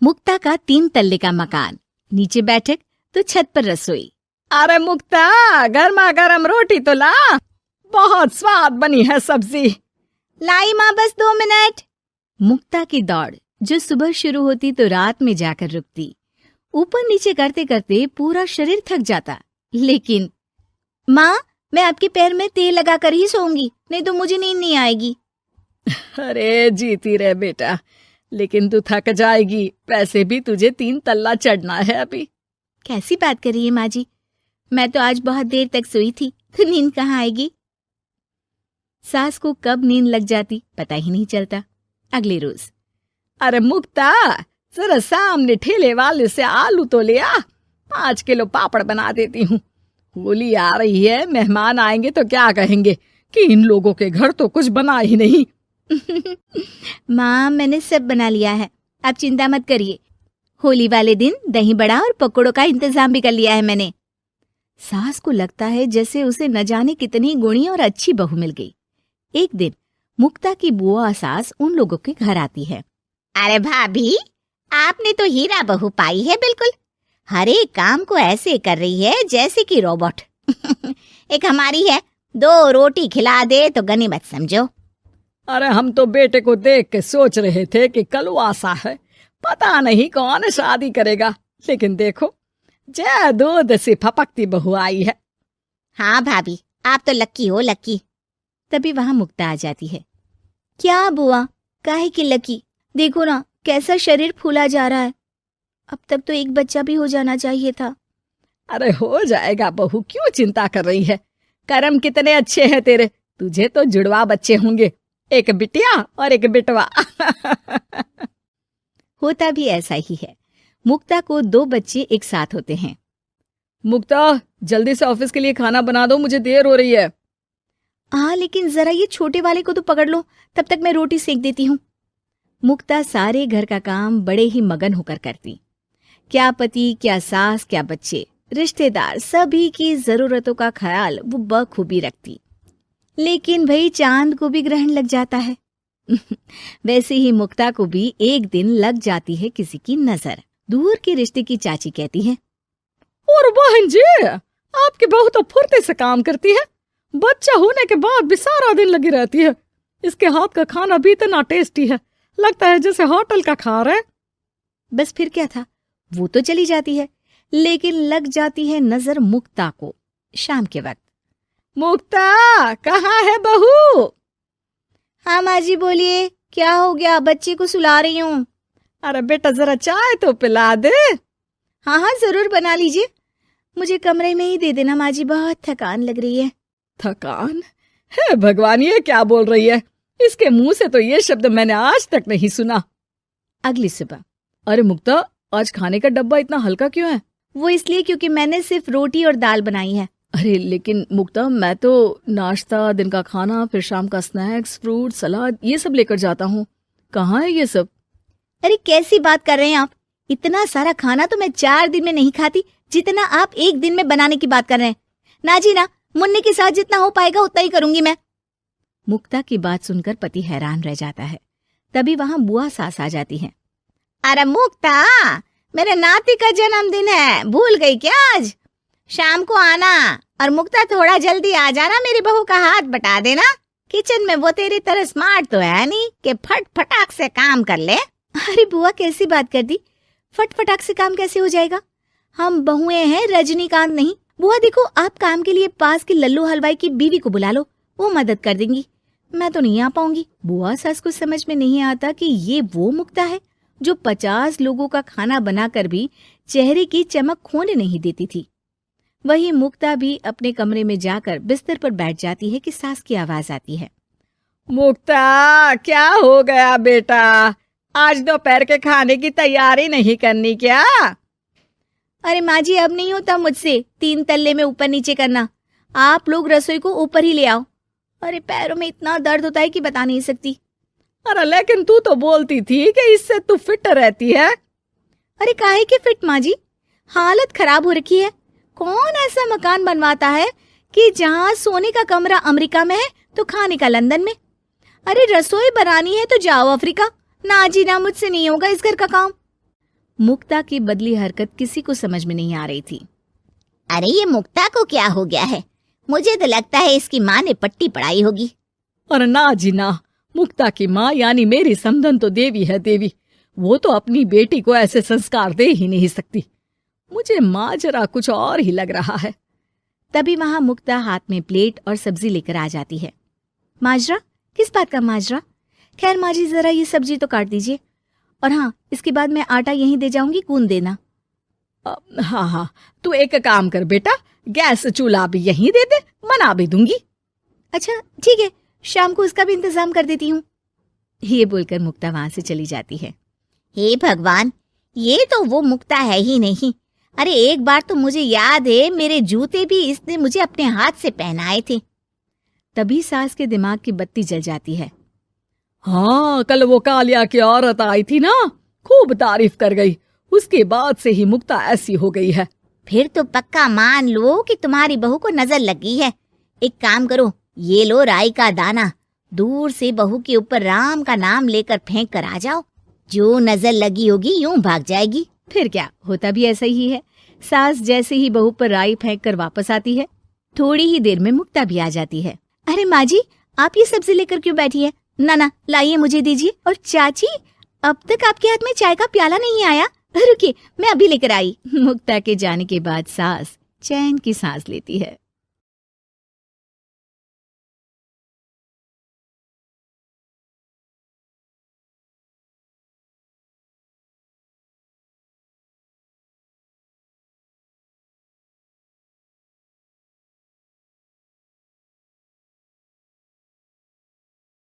मुक्ता का 3 तल्ले का मकान, नीचे बैठक तो छत पर रसोई। अरे मुक्ता, गर्मा गर्म रोटी तो ला, बहुत स्वाद बनी है सब्जी। लाई माँ, बस 2 मिनट। मुक्ता की दौड़ जो सुबह शुरू होती तो रात में जाकर रुकती। ऊपर नीचे करते करते पूरा शरीर थक जाता, लेकिन माँ, मैं आपके पैर में तेल लगाकर ही सोऊंगी, नहीं तो मुझे नींद नहीं आएगी। अरे जीती रहे बेटा, लेकिन तू थक जाएगी, वैसे भी तुझे 3 तल्ला चढ़ना है अभी। कैसी बात कर रही है माँ जी, मैं तो आज बहुत देर तक सोई थी, तो नींद कहाँ आएगी। सास को कब नींद लग जाती पता ही नहीं चलता। अगले रोज, अरे मुक्ता, जरा सामने ठेले वाले से आलू तो ले आ, 5 किलो पापड़ बना देती हूँ। होली आ रही है, मेहमान आएंगे तो क्या कहेंगे कि इन लोगों के घर तो कुछ बना ही नहीं। माँ, मैंने सब बना लिया है, आप चिंता मत करिए। होली वाले दिन दही बड़ा और पकौड़ों का इंतजाम भी कर लिया है मैंने। सास को लगता है जैसे उसे न जाने कितनी गुणी और अच्छी बहू मिल गई। एक दिन मुक्ता की बुआ सास उन लोगों के घर आती है। अरे भाभी, आपने तो हीरा बहू पाई है बिल्कुल। हर एक काम को ऐसे कर रही है जैसे कि रोबोट। एक हमारी है, 2 रोटी खिला दे तो गनीमत समझो। अरे हम तो बेटे को देख के सोच रहे थे कि कलवासा है, पता नहीं कौन शादी करेगा, लेकिन देखो जय दूध से फपकती बहू आई है। हाँ भाभी, आप तो लक्की हो, लक्की। तभी वहां मुक्ता आ जाती है। क्या बुआ, काहे की लकी, देखो ना कैसा शरीर फूला जा रहा है। अब तक तो एक बच्चा भी हो जाना चाहिए था। अरे हो जाएगा बहू, क्यों चिंता कर रही है। कर्म कितने अच्छे हैं तेरे, तुझे तो जुड़वा बच्चे होंगे, एक बिटिया और एक बिटवा। होता भी ऐसा ही है। मुक्ता को 2 बच्चे एक साथ होते हैं। मुक्ता, जल्दी से ऑफिस के लिए खाना बना दो, मुझे देर हो रही है। हाँ, लेकिन जरा ये छोटे वाले को तो पकड़ लो, तब तक मैं रोटी सेक देती हूँ। मुक्ता सारे घर का काम बड़े ही मगन होकर करती। क्या पति, क्या सास, क्या बच्चे, रिश्तेदार, सभी की जरूरतों का ख्याल वो बखूबी रखती। लेकिन भाई चांद को भी ग्रहण लग जाता है। वैसे ही मुक्ता को भी एक दिन लग जाती है किसी की नजर। दूर के रिश्ते की चाची कहती है, और बहन जी, आपकी बहू तो फुर्ती से काम करती है, बच्चा होने के बाद भी सारा दिन लगी रहती है। इसके हाथ का खाना भी इतना टेस्टी है, लगता है जैसे होटल का खा रहे। बस फिर क्या था, वो तो चली जाती है, लेकिन लग जाती है नजर मुक्ता को। शाम के वक्त, मुक्ता, कहाँ है बहू? हाँ माँ जी, बोलिए, क्या हो गया? बच्चे को सुला रही हूँ। अरे बेटा, जरा चाय तो पिला दे। हाँ हाँ, जरूर बना लीजिए, मुझे कमरे में ही दे देना माँ जी, बहुत थकान लग रही है। थकान है? भगवान, ये क्या बोल रही है, इसके मुंह से तो ये शब्द मैंने आज तक नहीं सुना। अगली सुबह, अरे मुक्ता, आज खाने का डब्बा इतना हल्का क्यों है? वो इसलिए क्योंकि मैंने सिर्फ रोटी और दाल बनाई है। अरे लेकिन मुक्ता, मैं तो नाश्ता, दिन का खाना, फिर शाम का स्नैक्स, फ्रूट, सलाद, ये सब लेकर जाता हूँ। कहाँ है ये सब? अरे कैसी बात कर रहे हैं आप, इतना सारा खाना तो मैं 4 दिन में नहीं खाती, जितना आप 1 दिन में बनाने की बात कर रहे हैं। ना जी ना, मुन्ने के साथ जितना हो पाएगा उतना ही करूंगी मैं। मुक्ता की बात सुनकर पति हैरान रह जाता है। तभी वहां बुआ सास आ जाती है। अरे मुक्ता, मेरे नाती का जन्मदिन है, भूल गई क्या? आज शाम को आना, और मुक्ता थोड़ा जल्दी आ जाना, मेरी बहू का हाथ बटा देना। किचन में वो तेरी तरह स्मार्ट तो है नहीं कि फट फटाक से काम कर ले। अरे बुआ, कैसी बात कर दी, फट फटाक से काम कैसे हो जाएगा? हम बहुएं हैं, रजनीकांत नहीं। बुआ देखो, आप काम के लिए पास के लल्लू हलवाई की बीवी को बुला लो, वो मदद कर देंगी, मैं तो नहीं आ पाऊंगी। बुआ सास को समझ में नहीं आता कि ये वो मुक्ता है जो 50 लोगों का खाना बनाकर भी चेहरे की चमक खोने नहीं देती थी। वही मुक्ता भी अपने कमरे में जाकर बिस्तर पर बैठ जाती है कि सास की आवाज आती है। मुक्ता, क्या हो गया बेटा, आज दोपहर के खाने की तैयारी नहीं करनी क्या? अरे माँ जी, अब नहीं होता मुझसे 3 तल्ले में ऊपर नीचे करना, आप लोग रसोई को ऊपर ही ले आओ। अरे पैरों में इतना दर्द होता है कि बता नहीं सकती। अरे लेकिन तू तो बोलती थी कि इससे तू फिट रहती है। अरे काहे के फिट माँ जी, हालत खराब हो रखी है। कौन ऐसा मकान बनवाता है कि जहाँ सोने का कमरा अमेरिका में है तो खाने का लंदन में। अरे रसोई बनानी है तो जाओ अफ्रीका। ना जी ना, मुझसे नहीं होगा इस घर का काम। मुक्ता की बदली हरकत किसी को समझ में नहीं आ रही थी। अरे ये मुक्ता को क्या हो गया है? मुझे तो लगता है इसकी माँ ने पट्टी पढ़ाई होगी। और ना जी ना, मुक्ता की माँ यानी मेरी समधन तो देवी है देवी। वो तो अपनी बेटी को ऐसे संस्कार दे ही नहीं सकती। मुझे माजरा कुछ और ही लग रहा है। तभी वहां मुक्ता हाथ में प्लेट और सब्जी लेकर आ जाती है। माजरा? किस बात का माजरा? खैर माँ जी, जरा ये सब्जी तो काट दीजिए, और हाँ, इसके बाद मैं आटा यहीं दे जाऊंगी, गूंद देना। हाँ हाँ, तू एक काम कर बेटा, गैस चूल्हा भी यहीं दे दे, बना भी दूंगी। अच्छा ठीक है, शाम को उसका भी इंतजाम कर देती हूँ। ये बोलकर मुक्ता वहां से चली जाती है। हे भगवान, ये तो वो मुक्ता है ही नहीं। अरे एक बार तो मुझे याद है, मेरे जूते भी इसने मुझे अपने हाथ से पहनाए थे। तभी सास के दिमाग की बत्ती जल जाती है। हाँ, कल वो कालिया की औरत आई थी ना, खूब तारीफ कर गई। उसके बाद से ही मुक्ता ऐसी हो गई है। फिर तो पक्का मान लो कि तुम्हारी बहू को नजर लगी है। एक काम करो, ये लो राई का दाना, दूर से बहू के ऊपर राम का नाम लेकर फेंक कर आ जाओ। जो नजर लगी होगी यूं भाग जाएगी। फिर क्या, होता भी ऐसा ही है। सास जैसे ही बहू पर राई फेंक कर वापस आती है, थोड़ी ही देर में मुक्ता भी आ जाती है। अरे माँ जी, आप ये सब्जी लेकर क्यों बैठी है? ना ना, लाइए, मुझे दीजिए। और चाची, अब तक आपके हाथ में चाय का प्याला नहीं आया। रुकिए, मैं अभी लेकर आई। मुक्ता के जाने के बाद सास चैन की सांस लेती है।